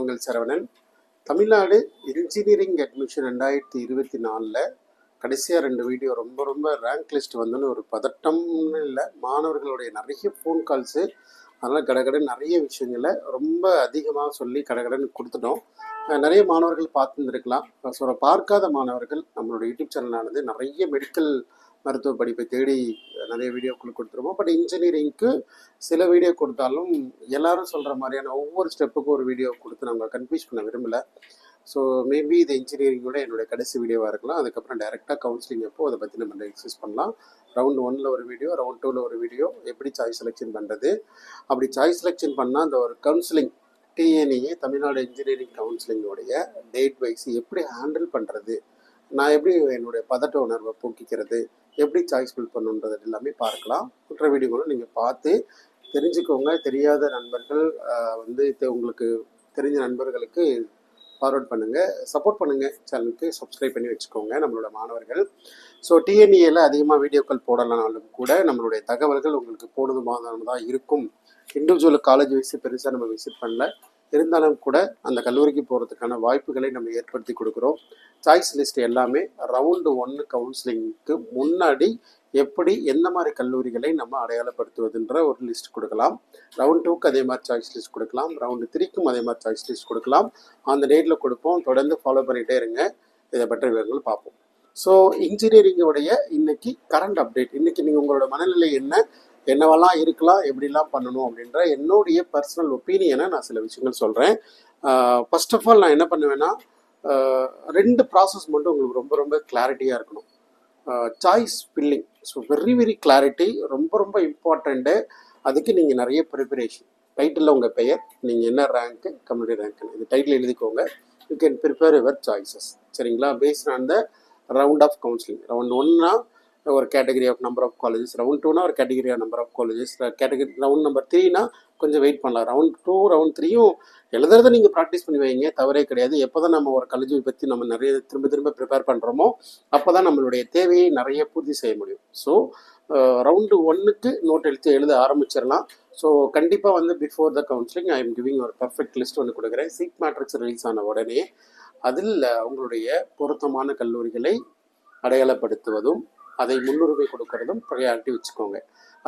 உங்கள் Saravanan. Tamil Nadu engineering admission 2024 கடைசியாக 2 video ரொம்ப ரொம்ப ரேங்க் லிஸ்ட் வந்துன்னு ஒரு பதட்டம்னு இல்லை, மாணவர்களுடைய நிறைய ஃபோன் கால்ஸு. அதனால் கடகடன் நிறைய விஷயங்களை ரொம்ப அதிகமாக சொல்லி கடகடன் கொடுத்துட்டோம். நிறைய மாணவர்கள் பார்த்துருந்துருக்கலாம். ஸோ பார்க்காத மாணவர்கள் நம்மளோட யூடியூப் சேனலானது நிறைய மெடிக்கல் மருத்துவ படிப்பை தேடி நிறைய வீடியோக்கள் கொடுத்துருவோம். பட் இன்ஜினியரிங்க்கு சில வீடியோ கொடுத்தாலும் எல்லாரும் சொல்கிற மாதிரியான ஒவ்வொரு ஸ்டெப்புக்கும் ஒரு வீடியோ கொடுத்து நம்ம கன்ஃபியூஸ் பண்ண விரும்பலை. ஸோ மேபி இது இன்ஜினியரிங்கோட என்னுடைய கடைசி வீடியோவாக இருக்கலாம். அதுக்கப்புறம் டைரெக்டாக கவுன்சிலிங் அப்போ அதை பற்றி நம்ம டிஸ்கஸ் பண்ணலாம். ரவுண்ட் 1 ஒரு வீடியோ, ரவுண்ட் 2 ஒரு வீடியோ, எப்படி சாய்ஸ் செலெக்ஷன் பண்ணுறது, அப்படி சாய்ஸ் செலெக்ஷன் பண்ணால் அந்த ஒரு கவுன்சிலிங் டிஎன்இஏ தமிழ்நாடு இன்ஜினியரிங் கவுன்சிலிங்கோடைய டேட் வைஸ் எப்படி ஹேண்டில் பண்ணுறது, நான் எப்படி என்னுடைய பதட்ட உணர்வை போக்கிக்கிறது, எப்படி சாய்ஸ் ஃபில் பண்ணுன்றது எல்லாமே பார்க்கலாம். மற்ற வீடியோகளும் நீங்கள் பார்த்து தெரிஞ்சுக்கோங்க. தெரியாத நண்பர்கள் உங்களுக்கு தெரிஞ்ச நண்பர்களுக்கு ஃபார்வர்ட் பண்ணுங்கள், சப்போர்ட் பண்ணுங்கள். சேனலுக்கு சப்ஸ்கிரைப் பண்ணி வச்சுக்கோங்க நம்மளோட மாணவர்கள். ஸோ டிஎன்இஏல அதிகமாக வீடியோக்கள் போடலனாலும் கூட நம்மளுடைய தகவல்கள் உங்களுக்கு போதுமானதாக இருக்கும். இண்டிவிஜுவல் காலேஜ் வைஸ் பெருசாக நம்ம விசிட் பண்ணல, இருந்தாலும் கூட அந்த கல்லூரிக்கு போகிறதுக்கான வாய்ப்புகளை நம்ம ஏற்படுத்தி கொடுக்குறோம். சாய்ஸ் லிஸ்ட் எல்லாமே ரவுண்டு 1 கவுன்சிலிங்க்கு முன்னாடி எப்படி எந்த மாதிரி கல்லூரிகளை நம்ம அடையாளப்படுத்துவதுன்ற ஒரு லிஸ்ட் கொடுக்கலாம். ரவுண்ட் 2க்கு அதே மாதிரி சாய்ஸ் லிஸ்ட் கொடுக்கலாம். ரவுண்டு 3க்கும் அதே மாதிரி சாய்ஸ் லிஸ்ட் கொடுக்கலாம். அந்த டேட்டில் கொடுப்போம். தொடர்ந்து ஃபாலோ பண்ணிகிட்டே இருங்க. இதை பற்றி விவரங்கள் பார்ப்போம். ஸோ இன்ஜினியரிங்கோடைய இன்னைக்கு கரண்ட் அப்டேட், இன்னைக்கு நீங்கள் உங்களோட மனநிலை என்னவெல்லாம் இருக்கலாம், எப்படிலாம் பண்ணணும் அப்படின்ற என்னுடைய பர்சனல் ஒப்பீனியனை நான் சில விஷயங்கள் சொல்கிறேன். ஃபர்ஸ்ட் ஆஃப் ஆல் நான் என்ன பண்ணுவேன்னா, 2 ப்ராசஸ் மட்டும் உங்களுக்கு ரொம்ப ரொம்ப கிளாரிட்டியாக இருக்கணும். Choice filling, so very clarity ரொம்ப ரொம்ப இம்பார்ட்டண்ட்டு. அதுக்கு நீங்கள் நிறைய ப்ரிப்பரேஷன். டைட்டிலில் உங்கள் பெயர், நீங்கள் என்ன ரேங்க்கு, கம்யூனிட்டி ரேங்க்குன்னு இது டைட்டில் எழுதிக்கோங்க. You can prepare your choices, சரிங்களா? Based on the round of counselling. Round 1னா ஒரு category of number of colleges, round 2னா ஒரு category of number of colleges, category round number 3னா கொஞ்சம் வெயிட் பண்ணலாம். ரவுண்ட் 2 ரவுண்ட் 3யும் எழுதுறதை நீங்கள் ப்ராக்டிஸ் பண்ணி வைங்க, தவறே கிடையாது. எப்போ தான் நம்ம ஒரு கல்லூரியை பற்றி நம்ம நிறைய திரும்ப ப்ரிப்பேர் பண்ணுறோமோ அப்போ தான் நம்மளுடைய தேவையை நிறைய பூர்த்தி செய்ய முடியும். ஸோ ரவுண்டு 1க்கு நோட் எழுத ஆரம்பிச்சிடலாம். ஸோ கண்டிப்பாக before the counselling I am giving ஒரு பர்ஃபெக்ட் லிஸ்ட் ஒன்று கொடுக்குறேன். சீட் மேட்ரிக்ஸ் ரிலீஸ் ஆன உடனே அதில் உங்களுடைய பொருத்தமான கல்லூரிகளை அடையாளப்படுத்துவதும் அதை முன்னுரிமை கொடுக்கறதும் ப்ரையாரிட்டி வச்சுக்கோங்க.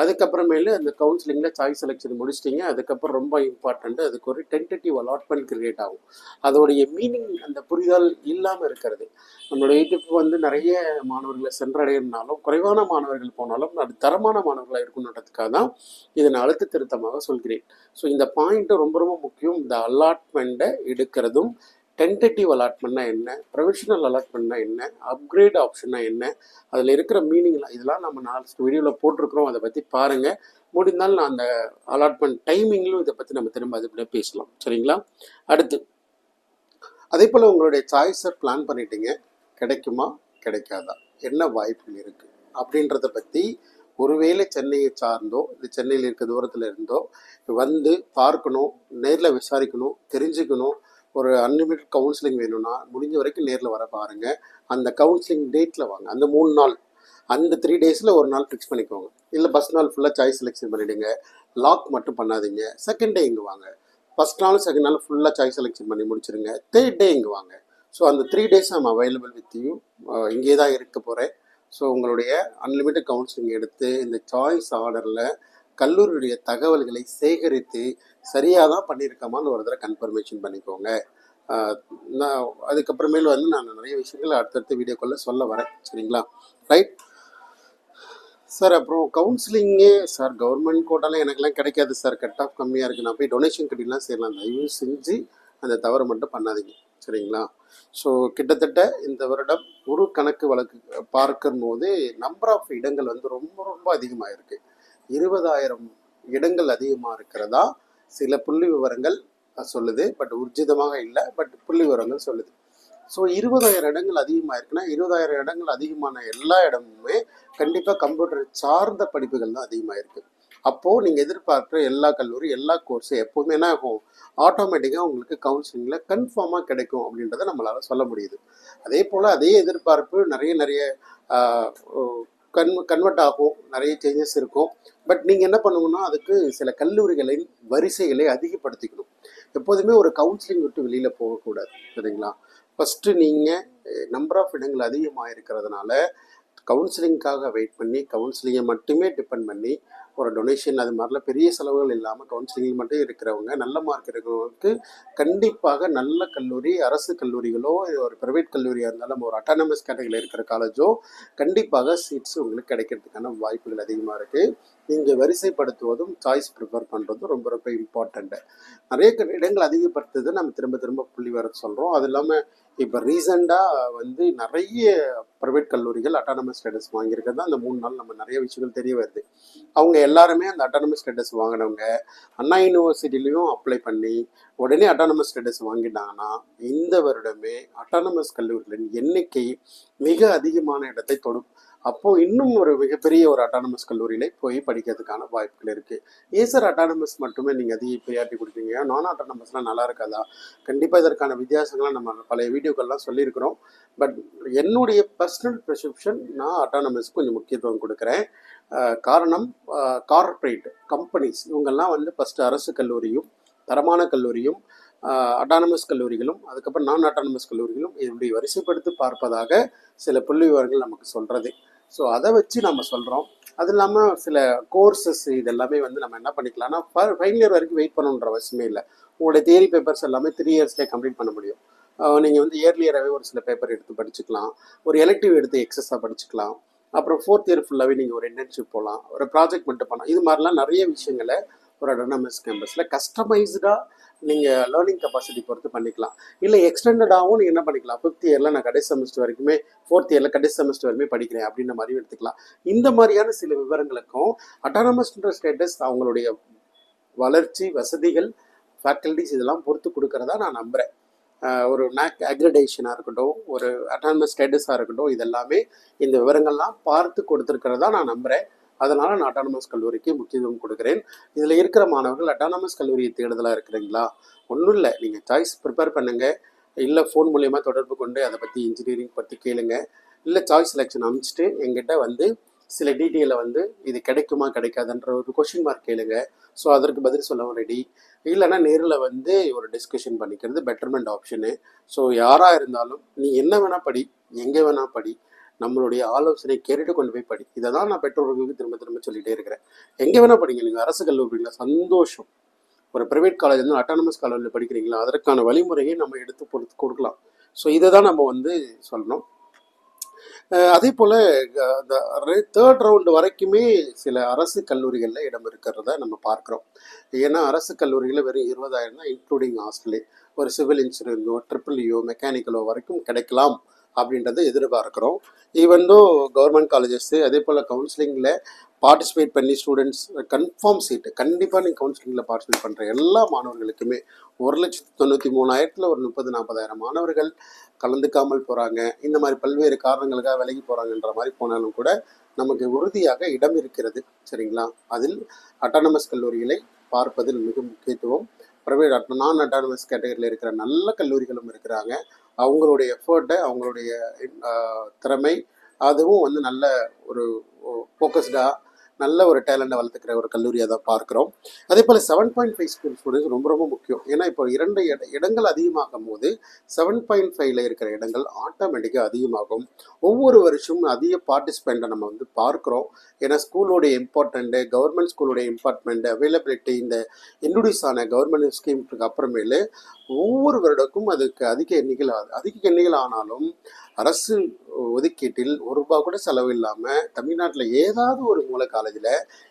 அதுக்கப்புறமேலு அந்த கவுன்சிலிங்கில் சாய்ஸ் செலெக்ஷன் முடிச்சிட்டிங்க. அதுக்கப்புறம் ரொம்ப இம்பார்ட்டண்ட்டு, அதுக்கு ஒரு டென்டேட்டிவ் அலாட்மெண்ட் கிரியேட் ஆகும். அதோடைய மீனிங் அந்த புரிதல் இல்லாமல் இருக்கிறது. நம்மளோட யூடியூப் நிறைய மாணவர்களை சென்றடையினாலும் குறைவான மாணவர்கள் போனாலும் அது தரமான மாணவர்களாக இருக்கணுன்றதுக்காக தான் இதை நான் அழுத்த திருத்தமாக சொல்கிறேன். ஸோ இந்த பாயிண்ட்டு ரொம்ப ரொம்ப முக்கியம். இந்த அலாட்மெண்ட்டை எடுக்கிறதும், டென்டேட்டிவ் அலாட்மெண்ட்னா என்ன, ப்ரொவிஷனல் அலாட்மெண்ட்னா என்ன, அப்கிரேட் ஆப்ஷன்னா என்ன, அதில் இருக்கிற மீனிங்லாம் இதெல்லாம் நம்ம 4 வீடியோவில் போட்டிருக்கிறோம். அதை பற்றி பாருங்கள். முடிந்தால் நான் அந்த அலாட்மெண்ட் டைமிங்லும் இதை பற்றி நம்ம திரும்ப அதுபடியே பேசலாம், சரிங்களா? அடுத்து அதே போல் உங்களுடைய சாய்ஸை பிளான் பண்ணிட்டீங்க, கிடைக்குமா கிடைக்காதா, என்ன வாய்ப்புகள் இருக்குது அப்படின்றத பற்றி ஒருவேளை சென்னையை சார்ந்தோ இல்லை சென்னையில் இருக்க தூரத்தில் இருந்தோ பார்க்கணும், நேரில் விசாரிக்கணும், தெரிஞ்சுக்கணும். ஒரு அன்லிமிட்டட் கவுன்சிலிங் வேணும்னா முடிஞ்ச வரைக்கும் நேரில் வர பாருங்கள். அந்த கவுன்சிலிங் டேட்டில் வாங்க. அந்த 3 நாள், அந்த 3 டேஸில் ஒரு நாள் ஃபிக்ஸ் பண்ணிக்கோங்க. இல்லை ஃபஸ்ட் நாள் ஃபுல்லாக சாய்ஸ் செலெக்ஷன் பண்ணிவிடுங்க, லாக் மட்டும் பண்ணாதீங்க. செகண்ட் டே இங்கே வாங்க. ஃபஸ்ட் நாள் செகண்ட் நாள் ஃபுல்லாக சாய்ஸ் செலெக்ஷன் பண்ணி முடிச்சுருங்க. தேர்ட் டே இங்கே வாங்க. ஸோ அந்த 3 days I'm available with you. இங்கே தான் இருக்க போகிறேன். ஸோ உங்களுடைய அன்லிமிட்டட் கவுன்சிலிங் எடுத்து இந்த சாய்ஸ் ஆர்டரில் கல்லூரியுடைய தகவல்களை சேகரித்து சரியாக தான் பண்ணியிருக்கோமான்னு ஒரு தடவை கன்ஃபர்மேஷன் பண்ணிக்கோங்க. நான் அதுக்கப்புறமேல் நான் நிறைய விஷயங்கள் அடுத்தடுத்த வீடியோக்குள்ளே சொல்ல வரேன், சரிங்களா? Right sir. அப்புறம் கவுன்சிலிங்கே சார் கவர்மெண்ட் கோட்டாலாம் எனக்கெல்லாம் கிடைக்காது சார், கட் ஆஃப் கம்மியாக இருக்குது, நான் போய் டொனேஷன் கட்டிலாம் செய்யலாம். தயவு செஞ்சு அந்த தவறு மட்டும் பண்ணாதீங்க, சரிங்களா? ஸோ கிட்டத்தட்ட இந்த வருடம் ஒரு கணக்கு வழக்கு பார்க்கும் போது நம்பர் ஆஃப் இடங்கள் ரொம்ப ரொம்ப அதிகமாக இருக்குது. 20,000 இடங்கள் அதிகமாக இருக்கிறதா சில புள்ளி விவரங்கள் சொல்லுது. பட் உர்ஜிதமாக இல்லை, பட் புள்ளி விவரங்கள் சொல்லுது. ஸோ 20,000 இடங்கள் அதிகமாக இருக்குன்னா 20,000 இடங்கள் அதிகமான எல்லா இடமுமே கண்டிப்பாக கம்ப்யூட்டர் சார்ந்த படிப்புகள் தான் அதிகமாக இருக்குது. அப்போது நீங்கள் எதிர்பார்க்குற எல்லா கல்லூரி எல்லா கோர்ஸும் எப்போவுமே என்ன ஆகும், ஆட்டோமேட்டிக்காக உங்களுக்கு கவுன்சிலிங்கில் கன்ஃபார்மாக கிடைக்கும் அப்படின்றத நம்மளால் சொல்ல முடியுது. அதே போல் அதே எதிர்பார்ப்பு நிறைய கன்வெர்ட் ஆகும், நிறைய சேஞ்சஸ் இருக்கும். பட் நீங்கள் என்ன பண்ணணும்னா அதுக்கு சில கல்லூரிகளின் வரிசைகளை அதிகப்படுத்திக்கணும். எப்போதுமே ஒரு கவுன்சிலிங் விட்டு வெளியில் போகக்கூடாது. சரிங்களா? ஃபஸ்ட்டு நீங்கள் நம்பர் ஆஃப் இடங்கள் அதிகமாக இருக்கிறதுனால கவுன்சிலிங்காக வெயிட் பண்ணி கவுன்சிலிங்கை மட்டுமே டிபெண்ட் பண்ணி ஒரு டொனேஷன் அது மாதிரிலாம் பெரிய செலவுகள் இல்லாமல் கவுன்சிலிங் மட்டும் இருக்கிறவங்க, நல்ல மார்க் இருக்கிறவங்களுக்கு கண்டிப்பாக நல்ல கல்லூரி, அரசு கல்லூரிகளோ ஒரு ப்ரைவேட் கல்லூரியாக இருந்தாலும் ஒரு அட்டானமஸ் கேட்டகரியில் இருக்கிற காலேஜோ கண்டிப்பாக சீட்ஸ் உங்களுக்கு கிடைக்கிறதுக்கான வாய்ப்புகள் அதிகமாக இருக்குது. நீங்கள் வரிசைப்படுத்துவதும் சாய்ஸ் ப்ரிஃபர் பண்ணுறதும் ரொம்ப ரொம்ப இம்பார்ட்டண்ட்டு. நிறைய இடங்கள் அதிகப்படுத்துறது நம்ம திரும்ப திரும்ப புள்ளி வர சொல்கிறோம். அது இல்லாமல் இப்போ ரீசெண்டாக வந்து நிறைய ப்ரைவேட் கல்லூரிகள் அட்டானமஸ் ஸ்டேட்டஸ் வாங்கியிருக்கிறது தான் அந்த 3 நாள் நம்ம நிறைய விஷயங்கள் தெரிய வருது. அவங்க எல்லாருமே அந்த அட்டானமஸ் ஸ்டேட்டஸ் வாங்கினவங்க அண்ணா யூனிவர்சிட்டிலையும் அப்ளை பண்ணி உடனே அட்டானமஸ் ஸ்டேட்டஸ் வாங்கிட்டாங்கன்னா இந்த வருடமே அட்டானமஸ் கல்லூரிகளின் எண்ணிக்கை மிக அதிகமான இடத்தை தொடும். அப்போது இன்னும் ஒரு மிகப்பெரிய ஒரு அட்டானமஸ் கல்லூரியில போய் படிக்கிறதுக்கான வாய்ப்புகள் இருக்குது. ஏன் சார் அட்டானமஸ் மட்டுமே நீங்கள் அதிக ப்ரியாரிட்டி கொடுப்பீங்க, நான் அட்டானமஸ்லாம் நல்லா இருக்காதா? கண்டிப்பாக இதற்கான வித்தியாசங்கள்லாம் நம்ம பழைய வீடியோக்கள்லாம் சொல்லியிருக்கிறோம். பட் என்னுடைய பர்சனல் ப்ரிசெப்ஷன் நான் அட்டானமஸ்க்கு கொஞ்சம் முக்கியத்துவம் கொடுக்குறேன். காரணம் கார்ப்பரேட் கம்பெனிஸ் இவங்கெல்லாம் வந்து ஃபஸ்ட்டு அரசு கல்லூரியும் தரமான கல்லூரியும் அட்டானமஸ் கல்லூரிகளும் அதுக்கப்புறம் நான் அட்டானமஸ் கல்லூரிகளும் இப்படி வரிசைப்படுத்தி பார்ப்பதாக சில புள்ளி விவரங்கள் நமக்கு சொல்கிறது. ஸோ அதை வச்சு நம்ம சொல்கிறோம். அது இல்லாமல் சில கோர்சஸ் இதெல்லாமே வந்து நம்ம என்ன பண்ணிக்கலாம்னா ஃபைனல் இயர் வரைக்கும் வெயிட் பண்ணணுன்ற அவசியமே இல்லை. உங்களுடைய தியரி பேப்பர்ஸ் எல்லாமே 3 இயர்ஸ்லேயே கம்ப்ளீட் பண்ண முடியும். நீங்கள் வந்து இயர்லியராகவே ஒரு சில பேப்பர் எடுத்து படிச்சுக்கலாம், ஒரு எலெக்டிவ் எடுத்து எக்ஸஸாக படிச்சுக்கலாம், அப்புறம் 4th இயர் ஃபுல்லாகவே நீங்கள் ஒரு இன்டர்ன்ஷிப் போகலாம், ஒரு ப்ராஜெக்ட் மட்டும் பண்ணலாம். இது மாதிரிலாம் நிறைய விஷயங்களை ஒரு அட்டானமஸ் கேம்பஸில் கஸ்டமைஸ்டாக நீங்கள் லேர்னிங் கெப்பாசிட்டி பொறுத்து பண்ணிக்கலாம். இல்லை எக்ஸ்டெண்டடாகவும் நீங்கள் என்ன பண்ணிக்கலாம், 5th இயரில் நான் கடைசி செமஸ்டர் வரைக்குமே 4th இயரில் கடைசி செமஸ்டர் வரைக்குமே படிக்கிறேன் அப்படின்ற மாதிரி எடுத்துக்கலாம். இந்த மாதிரியான சில விவரங்களுக்கும் அட்டானமஸ்ன்ற ஸ்டேட்டஸ் அவங்களுடைய வளர்ச்சி, வசதிகள், ஃபேக்கல்டிஸ் இதெல்லாம் பொறுத்து கொடுக்குறதா நான் நம்புகிறேன். ஒரு நாக் அக்ரிடேஷனாக இருக்கட்டும், ஒரு அட்டானமஸ் ஸ்டேட்டஸாக இருக்கட்டும், இதெல்லாமே இந்த விவரங்கள்லாம் பார்த்து கொடுத்துருக்கிறதா நான் நம்புகிறேன். அதனால் நான் அட்டானமஸ் கல்லூரிக்கு முக்கியத்துவம் கொடுக்குறேன். இதில் இருக்கிற மாணவர்கள் அட்டானமஸ் கல்லூரியை தேடுதலாக இருக்கிறீங்களா? ஒன்றும் இல்லை, நீங்கள் சாய்ஸ் ப்ரிப்பேர் பண்ணுங்கள். இல்லை ஃபோன் மூலயமா தொடர்பு கொண்டு அதை பற்றி இன்ஜினியரிங் பற்றி கேளுங்க. இல்லை சாய்ஸ் செலெக்ஷன் அனுப்பிச்சிட்டு எங்கிட்ட வந்து சில டீட்டெயிலை வந்து இது கிடைக்குமா கிடைக்காதுன்ற ஒரு கொஷின் மார்க் கேளுங்க. ஸோ அதற்கு பதில் சொல்லவும் ரெடி. இல்லைன்னா நேரில் வந்து ஒரு டிஸ்கஷன் பண்ணிக்கிறது பெட்டர்மெண்ட் ஆப்ஷனு. ஸோ யாராக இருந்தாலும் நீ என்ன வேணால் படி, எங்கே வேணால் படி, நம்மளுடைய ஆலோசனை கேட்டுட்டு கொண்டு போய் படி. இதை தான் நான் பெற்றோர்களுக்கு திரும்ப திரும்ப சொல்லிகிட்டே இருக்கிறேன். எங்கே வேணால் படிங்க. நீங்கள் அரசு கல்லூரியில் சந்தோஷம். ஒரு ப்ரைவேட் காலேஜ் வந்து அட்டானமஸ் காலேஜில் படிக்கிறீங்களா, அதற்கான வழிமுறையை நம்ம எடுத்து பொறுத்து கொடுக்கலாம். ஸோ இதை தான் நம்ம வந்து சொல்லணும். அதே போல் இந்த 3rd ரவுண்டு வரைக்குமே சில அரசு கல்லூரிகளில் இடம் இருக்கிறத நம்ம பார்க்குறோம். ஏன்னா அரசு கல்லூரிகளில் வெறும் 20,000 தான் இன்க்ளூடிங் ஹாஸ்டலே. ஒரு சிவில் இன்ஜினியரிங்கோ ட்ரிபிள்இயோ மெக்கானிக்கலோ வரைக்கும் கிடைக்கலாம் அப்படின்றத எதிர்பார்க்குறோம். ஈவன்தோ கவர்மெண்ட் காலேஜஸ்ஸு அதே போல் கவுன்சிலிங்கில் பார்ட்டிசிபேட் பண்ணி ஸ்டூடெண்ட்ஸ் கன்ஃபார்ம் சீட்டு கண்டிப்பாக நீங்கள் கவுன்சிலிங்கில் பார்ட்டிசிபேட் பண்ணுற எல்லா மாணவர்களுக்குமே 1,93,000 ஒரு 30,000-40,000 மாணவர்கள் கலந்துக்காமல் போகிறாங்க. இந்த மாதிரி பல்வேறு காரணங்களுக்காக விலகி போகிறாங்கன்ற மாதிரி போனாலும் கூட நமக்கு உறுதியாக இடம் இருக்கிறது. சரிங்களா? அதில் அட்டானமஸ் கல்லூரிகளை பார்ப்பதில் மிக முக்கியத்துவம். ப்ரைவேட் நான் அட்டானமஸ் கேட்டகரியில் இருக்கிற நல்ல கல்லூரிகளும் இருக்கிறாங்க. அவங்களுடைய எஃபர்ட்டை, அவங்களுடைய திறமை, அதுவும் வந்து நல்ல ஒரு ஃபோக்கஸ்டாக நல்ல ஒரு டேலண்ட்டை வளர்த்துக்கிற ஒரு கல்லூரியாக தான் பார்க்குறோம். அதே போல் 7.5 ஸ்டூடெண்ட்ஸ் ரொம்ப ரொம்ப முக்கியம். ஏன்னா இப்போ 2 இடங்கள் அதிகமாகும் போது 7.5ல் இருக்கிற இடங்கள் ஆட்டோமேட்டிக்காக அதிகமாகும். ஒவ்வொரு வருஷமும் அதிக பார்ட்டிசிபெண்ட்டை நம்ம வந்து பார்க்குறோம். ஏன்னா ஸ்கூலோடைய இம்பார்ட்டண்ட்டு, கவர்மெண்ட் ஸ்கூலோடைய இம்பார்ட்மெண்ட்டு, அவைலபிலிட்டி, இந்த இன்ட்ரடியூஸ் ஆன கவர்மெண்ட் ஸ்கீமுக்கு அப்புறமேலு ஒவ்வொரு வருடக்கும் அதுக்கு அதிக எண்ணிக்கையில் ஆனாலும் அரசு ஒதுக்கீட்டில் ₹1 கூட செலவு இல்லாமல் தமிழ்நாட்டில் ஏதாவது ஒரு மூல காலேஜில்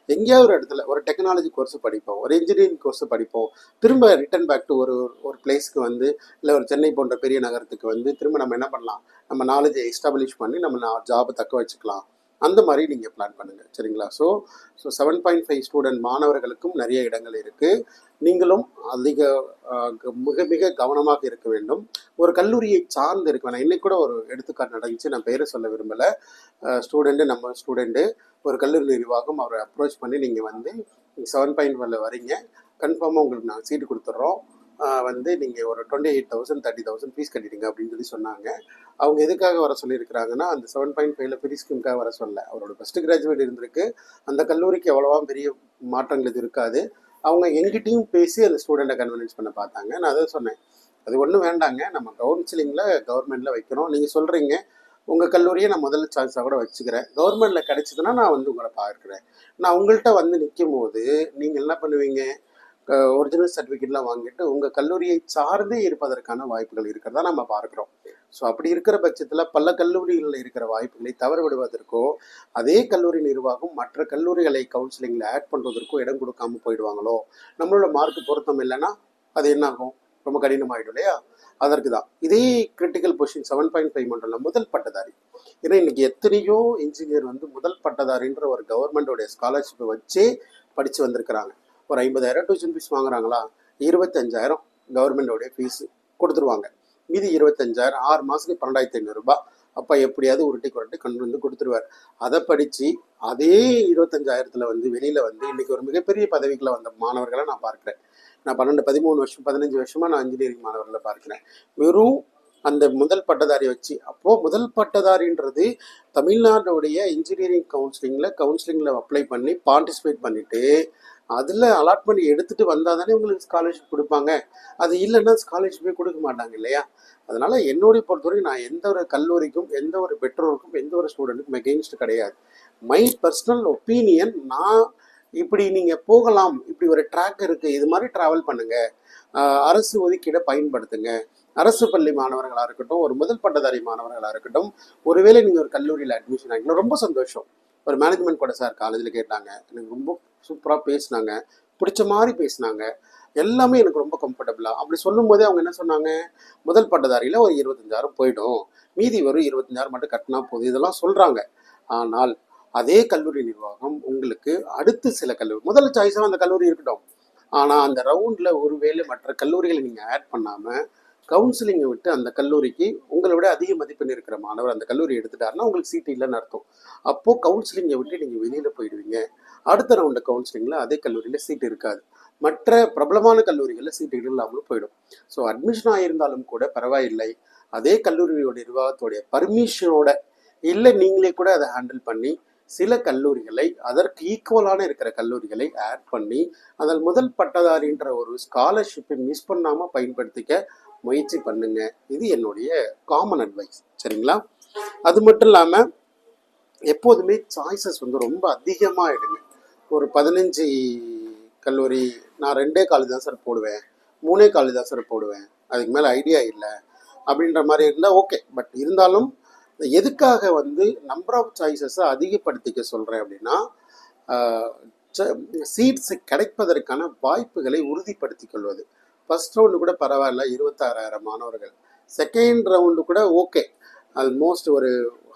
எங்கேயாவது ஒரு இடத்துல ஒரு டெக்னாலஜி கோர்ஸ் படிப்போம், ஒரு இன்ஜினியரிங் கோர்ஸ் படிப்போம், திரும்ப ரிட்டர்ன் பேக் டு ஒரு பிளேஸ்க்கு வந்து, இல்லை ஒரு சென்னை போன்ற பெரிய நகரத்துக்கு வந்து திரும்ப நம்ம என்ன பண்ணலாம், நம்ம நாலேஜை எஸ்டாப்ளிஷ் பண்ணி நம்ம ஜாபை தக்க வச்சுக்கலாம். அந்த மாதிரி நீங்கள் பிளான் பண்ணுங்கள். சரிங்களா? ஸோ 7.5 ஸ்டூடெண்ட் மாணவர்களுக்கும் நிறைய இடங்கள் இருக்குது. நீங்களும் அதிக மிக மிக கவனமாக இருக்க வேண்டும். ஒரு கல்லூரியை சார்ந்து இருக்க வேணாம். இன்னைக்கு கூட ஒரு எடுத்துக்காட்டு நடந்துச்சு, நான் பேரை சொல்ல விரும்பலை. நம்ம ஸ்டூடெண்ட்டு ஒரு கல்லூரி நிர்வாகம் அவரை அப்ரோச் பண்ணி நீங்கள் வந்து 7.1ல் வரீங்க, கன்ஃபார்மாக உங்களுக்கு நாங்கள் சீட்டு கொடுத்துட்றோம், வந்து நீங்கள் ஒரு 28,000 30,000 ஃபீஸ் கட்டிடுங்க அப்படின்னு சொல்லி சொன்னாங்க. அவங்க எதுக்காக வர சொல்லியிருக்கிறாங்கன்னா, அந்த 7.5ல் ஃப்ரீ ஸ்கீமுக்காக வர சொல்ல. அவரோட ஃபஸ்ட்டு கிராஜுவேட் இருந்திருக்கு. அந்த கல்லூரிக்கு எவ்வளோவா பெரிய மாற்றங்கள் இது இருக்காது. அவங்க எங்கிட்டையும் பேசி அந்த ஸ்டூடெண்ட்டை கன்வின்ஸ் பண்ண பார்த்தாங்க. நான் அதை சொன்னேன், அது ஒன்றும் வேண்டாங்க, நம்ம கவுன்சிலிங்கில் கவர்மெண்ட்டில் வைக்கிறோம். நீங்கள் சொல்கிறீங்க உங்கள் கல்லூரியை நான் முதல்ல சாய்ஸாக கூட வச்சுக்கிறேன், கவர்மெண்ட்டில் கிடைச்சதுன்னா நான் வந்து உங்களை பார்க்குறேன். நான் உங்கள்கிட்ட வந்து நிற்கும் போது நீங்கள் என்ன பண்ணுவீங்க, ஒரிஜினல் சர்டிஃபிகேட்லாம் வாங்கிட்டு உங்கள் கல்லூரியை சார்ந்தே இருப்பதற்கான வாய்ப்புகள் இருக்கிறதா நம்ம பார்க்குறோம். ஸோ அப்படி இருக்கிற பட்சத்தில் பல கல்லூரிகளில் இருக்கிற வாய்ப்புகளை தவற விடுவதற்கோ, அதே கல்லூரி நிர்வாகம் மற்ற கல்லூரிகளை கவுன்சிலிங்கில் ஆட் பண்ணுறதற்கோ இடம் கொடுக்காம போயிடுவாங்களோ, நம்மளோட மார்க் பொருத்தம் இல்லைன்னா அது என்ன ஆகும், ரொம்ப கடினமாயிடும் இல்லையா? அதற்கு தான் இதே கிரிட்டிக்கல் பொசிஷன் 7.5 மண்டல முதல் பட்டதாரி. ஏன்னா இன்னைக்கு எத்தனையோ இன்ஜினியர் வந்து முதல் பட்டதாரின்ற ஒரு கவர்மெண்டோடைய ஸ்காலர்ஷிப்பை வச்சே படித்து வந்திருக்கிறாங்க. ஒரு 50,000 டியூஷன் ஃபீஸ் வாங்குறாங்களா, 25,000 கவர்மெண்டோடைய ஃபீஸ் கொடுத்துருவாங்க. மீதி 25,000 6 மாதத்துக்கு 12,500 ரூபாய். அப்போ எப்படியாவது உருட்டி கொண்டு வந்து கொடுத்துருவார். அதை படித்து அதே 25,000 வந்து வெளியில் வந்து இன்றைக்கி ஒரு மிகப்பெரிய பதவிக்குள்ள வந்த மாணவர்களை நான் பார்க்குறேன். நான் 12, 13 வருஷம் 15 வருஷமாக நான் இன்ஜினியரிங் மாணவர்களை பார்க்குறேன். வெறும் அந்த முதல் பட்டதாரி வச்சு. அப்போது முதல் பட்டதாரின்றது தமிழ்நாடுடைய இன்ஜினியரிங் கவுன்சிலிங்கில் அப்ளை பண்ணி பார்ட்டிசிபேட் பண்ணிவிட்டு அதில் அலாட்மெண்ட் எடுத்துகிட்டு வந்தால் தானே உங்களுக்கு ஸ்காலர்ஷிப் கொடுப்பாங்க. அது இல்லைன்னா ஸ்காலர்ஷிப்பே கொடுக்க மாட்டாங்க இல்லையா? அதனால் என்னுடைய பொறுத்தவரைக்கும் நான் எந்த ஒரு கல்லூரிக்கும் எந்த ஒரு பெற்றோருக்கும் எந்த ஒரு ஸ்டூடெண்ட்டுக்கும் எகெயின்ஸ்ட் கிடையாது. மை பர்சனல் ஒப்பீனியன், நான் இப்படி நீங்கள் போகலாம், இப்படி ஒரு ட்ராக் இருக்குது, இது மாதிரி ட்ராவல் பண்ணுங்கள், அரசு ஒதுக்கீடை பயன்படுத்துங்க. அரசு பள்ளி மாணவர்களாக இருக்கட்டும், ஒரு முதல் பட்டதாரி மாணவர்களாக இருக்கட்டும், ஒருவேளை நீங்கள் ஒரு கல்லூரியில் அட்மிஷன் ஆகிக்கலாம், ரொம்ப சந்தோஷம். ஒரு மேனேஜ்மெண்ட் கூட சார் காலேஜில் கேட்டாங்க, எனக்கு ரொம்ப சூப்பராக பேசினாங்க, பிடிச்ச மாதிரி பேசினாங்க, எல்லாமே எனக்கு ரொம்ப கம்ஃபர்டபுளாக. அப்படி சொல்லும் போதே அவங்க என்ன சொன்னாங்க, முதல் பட்டதாரியில் ஒரு 25,000 போயிடும், மீதி வரும் 25,000 மட்டும் கட்டினா போதும், இதெல்லாம் சொல்கிறாங்க. ஆனால் அதே கல்லூரி நிர்வாகம் உங்களுக்கு அடுத்து சில கல்லூரி முதல் சாய்ஸாக அந்த கல்லூரி இருக்கட்டும், ஆனால் அந்த ரவுண்டில் ஒருவேளை மற்ற கல்லூரிகளை நீங்கள் ஆட் பண்ணாமல் கவுன்சிலிங்கை விட்டு அந்த கல்லூரிக்கு உங்களை விட அதிக மதிப்பெண் இருக்கிற மாணவர் அந்த கல்லூரி எடுத்துட்டாருன்னா உங்களுக்கு சீட்டு இல்லைன்னு அர்த்தம். அப்போது கவுன்சிலிங்கை விட்டு நீங்கள் வெளியில் போயிடுவீங்க. அடுத்த ரவுண்டு கவுன்சிலிங்கில் அதே கல்லூரியில் சீட்டு இருக்காது, மற்ற பிரபலமான கல்லூரிகளில் சீட்டுகள் இல்லாமலும் போயிடும். ஸோ அட்மிஷன் ஆகியிருந்தாலும் கூட பரவாயில்லை, அதே கல்லூரியோட நிர்வாகத்தோடைய பர்மிஷனோட இல்லை நீங்களே கூட அதை ஹேண்டில் பண்ணி சில கல்லூரிகளை அதற்கு ஈக்குவலான இருக்கிற கல்லூரிகளை ஆட் பண்ணி அதில் முதல் பட்டதாரின்ற ஒரு ஸ்காலர்ஷிப்பை மிஸ் பண்ணாமல் பயன்படுத்திக்க முயற்சி பண்ணுங்க. இது என்னுடைய காமன் அட்வைஸ், சரிங்களா? அது மட்டும் இல்லாமல் எப்போதுமே சாய்ஸஸ் வந்து ரொம்ப அதிகமாக எடுங்க. ஒரு 15 கல்லூரி நான் 2 காலேஜ் தான் சார் போடுவேன், 3 காலேஜ் தான் சார் போடுவேன், அதுக்கு மேலே ஐடியா இல்லை அப்படின்ற மாதிரி இருந்தால் ஓகே. பட் இருந்தாலும் எதுக்காக வந்து நம்பர் ஆஃப் சாய்ஸஸை அதிகப்படுத்திக்க சொல்கிறேன் அப்படின்னா, சீட்ஸ் கிடைப்பதற்கான வாய்ப்புகளை உறுதிப்படுத்தி கொள்வது. ஃபர்ஸ்ட் ரவுண்டு கூட பரவாயில்ல, 26,000 மாணவர்கள். செகண்ட் ரவுண்டு கூட ஓகே, ஆல்மோஸ்ட் ஒரு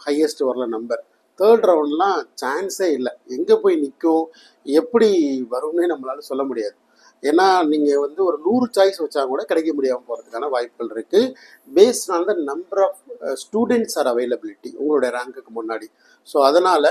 ஹையஸ்ட் வரல நம்பர். தேர்ட் ரவுண்ட்லாம் சான்ஸே இல்லை, எங்கே போய் நிற்கும், எப்படி வரும்னே நம்மளால சொல்ல முடியாது. ஏன்னா நீங்கள் வந்து ஒரு 100 சாய்ஸ் வச்சா கூட கிடைக்க முடியாமல் போகிறதுக்கான வாய்ப்புகள் இருக்குது, based on the number of students or availability உங்களுடைய ரேங்க்குக்கு முன்னாடி. ஸோ அதனால்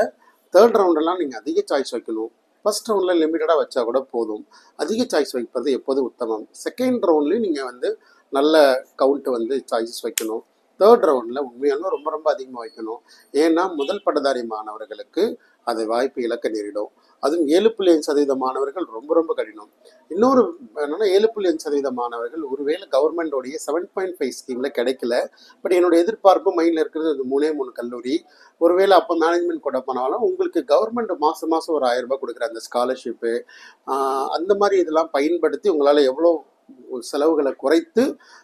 தேர்ட் ரவுண்டெல்லாம் நீங்கள் அதிக சாய்ஸ் வைக்கணும். ஃபஸ்ட் ரவுண்டில் லிமிட்டடாக வச்சா கூட போதும், அதிக சாய்ஸ் வைப்பது எப்போதும் உத்தமம். செகண்ட் ரவுண்ட்லேயும் நீங்கள் வந்து நல்ல கவுண்ட்டு வந்து சாய்ஸஸ் வைக்கணும். தேர்ட் ரவுண்டில் உண்மையான ரொம்ப ரொம்ப அதிகமாக வைக்கணும். ஏன்னா முதல் பட்டதாரி மாணவர்களுக்கு அது வாய்ப்பு இழக்க நேரிடும். அதுவும் 7.5% மாணவர்கள் ரொம்ப ரொம்ப கடினம். இன்னொரு என்னென்னா 7.5% மாணவர்கள் ஒருவேளை கவர்மெண்டோடைய 7.5 ஸ்கீமில் கிடைக்கல. பட் என்னோடய எதிர்பார்ப்பு மைண்டில் இருக்கிறது அது 3 கல்லூரி. ஒருவேளை அப்போ மேனேஜ்மெண்ட் கூட போனாலும் உங்களுக்கு கவர்மெண்ட் மாதம் மாதம் ஒரு 1000 ரூபாய் கொடுக்குற அந்த ஸ்காலர்ஷிப்பு, அந்த மாதிரி இதெல்லாம் பயன்படுத்தி உங்களால் எவ்வளோ செலவுகளை குறைத்து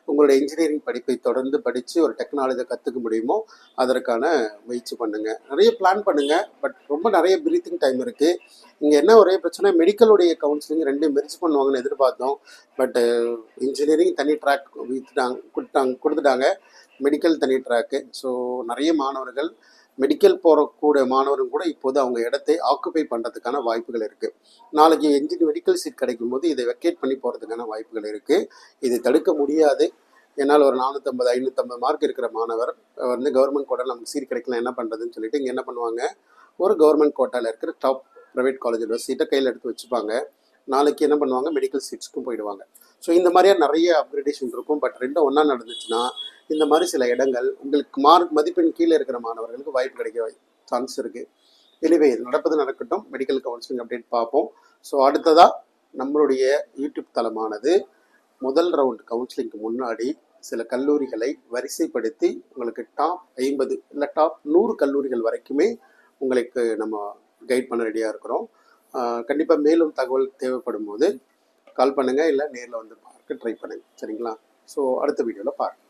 உங்களுடைய இன்ஜினியரிங் படிப்பை தொடர்ந்து படித்து ஒரு டெக்னாலஜியை கற்றுக்க முடியுமோ அதற்கான முயற்சி பண்ணுங்கள். நிறைய பிளான் பண்ணுங்கள், பட் ரொம்ப நிறைய பிரீத்திங் டைம் இருக்குது. இங்கே என்ன ஒரே பிரச்சனை, மெடிக்கலுடைய கவுன்சிலிங் 2 மெர்ஜ் பண்ணுவாங்கன்னு எதிர்பார்த்தோம். பட்டு இன்ஜினியரிங் தனி ட்ராக் கொடுத்துட்டாங்க, மெடிக்கல் தனி ட்ராக்கு. ஸோ நிறைய மாணவர்கள் மெடிக்கல் போகக்கூடிய மாணவரும் கூட இப்போது அவங்க இடத்தை ஆக்குப்பை பண்ணுறதுக்கான வாய்ப்புகள் இருக்குது. நாளைக்கு மெடிக்கல் சீட் கிடைக்கும் போது இதை வெக்கேட் பண்ணி போகிறதுக்கான வாய்ப்புகள் இருக்குது. இதை தடுக்க முடியாது. என்னால் ஒரு 450 550 மார்க் இருக்கிற மாணவர் வந்து கவர்மெண்ட் கோட்டாவில் நமக்கு சீட் கிடைக்கலாம், என்ன பண்ணுறதுன்னு சொல்லிட்டு இங்கே என்ன பண்ணுவாங்க, ஒரு கவர்மெண்ட் கோட்டாவில் இருக்கிற டாப் ப்ரைவேட் காலேஜோட சீட்டை கையில் எடுத்து வச்சுப்பாங்க. நாளைக்கு என்ன பண்ணுவாங்க, மெடிக்கல் சீட்ஸ்க்கும் போயிடுவாங்க. ஸோ இந்த மாதிரியாக நிறைய அப்கிரேடேஷன் இருக்கும். பட் ரெண்டும் ஒன்றா நடந்துச்சுன்னா இந்த மாதிரி சில இடங்கள் உங்களுக்கு மதிப்பெண் கீழே இருக்கிற மாணவர்களுக்கு வாய்ப்பு கிடைக்க சான்ஸ் இருக்குது. எனவே இது நடப்பது நடக்கட்டும். மெடிக்கல் கவுன்சிலிங் அப்டேட் பார்ப்போம். ஸோ அடுத்ததாக நம்மளுடைய யூடியூப் தளமானது முதல் ரவுண்ட் கவுன்சிலிங்க்கு முன்னாடி சில கல்லூரிகளை வரிசைப்படுத்தி உங்களுக்கு டாப் 50 இல்லை டாப் 100 கல்லூரிகள் வரைக்குமே உங்களுக்கு நம்ம கைட் பண்ண ரெடியாக இருக்கிறோம். கண்டிப்பாக மேலும் தகவல் தேவைப்படும் போது கால் பண்ணுங்கள், இல்லை நேரில் வந்து பார்க்க ட்ரை பண்ணுங்கள். சரிங்களா? ஸோ அடுத்த வீடியோவில் பாருங்கள்.